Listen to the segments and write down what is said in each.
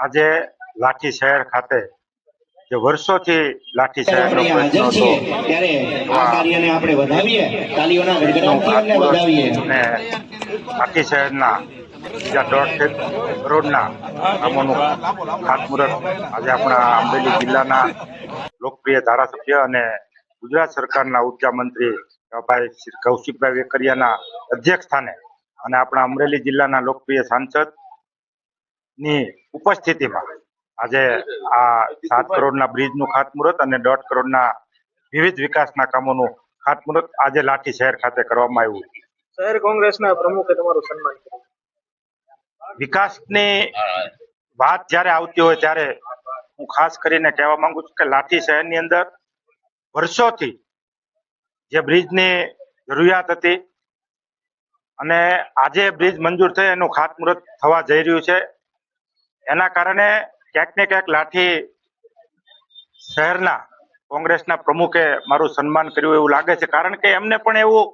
આજે લાઠી શહેર ખાતે જે વર્ષોથી લાઠી શહેરનો પ્રશ્ન હતો ત્યારે આ કાર્યને આપણે વધાવીએ, તાલીઓના ગડગડાટથી એમને વધાવીએ. અને લાઠી શહેરના બીજા 1.5 કરોડના કામોનું ખાતમુહૂર્ત આજે આપણા અમરેલી જિલ્લાના લોકપ્રિય ધારાસભ્ય અને ગુજરાત સરકારના ઉર્જા મંત્રી ભાઈ શ્રી કૌશિકભાઈ વેકરિયાના અધ્યક્ષ સ્થાને અને આપણા અમરેલી જિલ્લાના લોકપ્રિય સાંસદ ની ઉપસ્થિતિમાં આજે આ 7 કરોડના બ્રિજનું ખાતમુહૂર્ત અને 1.5 કરોડના વિવિધ વિકાસના કામોનું ખાતમુહૂર્ત આજે લાઠી શહેર ખાતે કરવામાં આવ્યું. શહેર કોંગ્રેસના પ્રમુખે તમારું સન્માન કર્યું. વિકાસની વાત જ્યારે આવતી હોય ત્યારે હું ખાસ કરીને કહેવા માંગુ છું કે લાઠી શહેરની અંદર વર્ષોથી જે બ્રિજની જરૂરિયાત હતી અને આજે બ્રિજ મંજૂર થઈ એનું ખાતમુહૂર્ત થવા જઈ રહ્યું છે. એના કારણે ક્યાંક ને ક્યાંક લાઠી શહેરના કોંગ્રેસના પ્રમુખે મારું સન્માન કર્યું એવું લાગે છે, કારણ કે એમને પણ એવું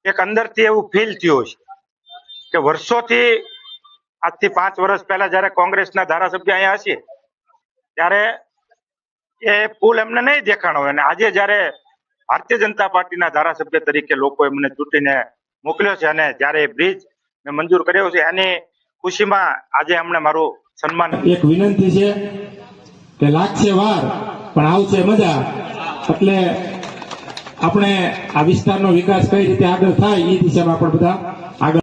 એક અંદરથી એવું ફીલ થયું છે કે વર્ષોથી આજથી 5 વર્ષ પહેલા જયારે કોંગ્રેસના ધારાસભ્ય અહીંયા હશે ત્યારે એ પુલ એમને નહીં દેખાણો હોય અને આજે જયારે ભારતીય જનતા પાર્ટીના ધારાસભ્ય તરીકે લોકો એમને ચૂંટીને મોકલ્યો છે અને જયારે એ બ્રિજ મંજૂર કર્યો છે એની ખુશીમાં આજે એમણે મારું સન્માન. એક વિનંતી છે કે લાગશે વાર પણ આવશે મજા, એટલે આપણે આ વિસ્તારનો વિકાસ કઈ રીતે આગળ થાય એ દિશામાં આપણે બધા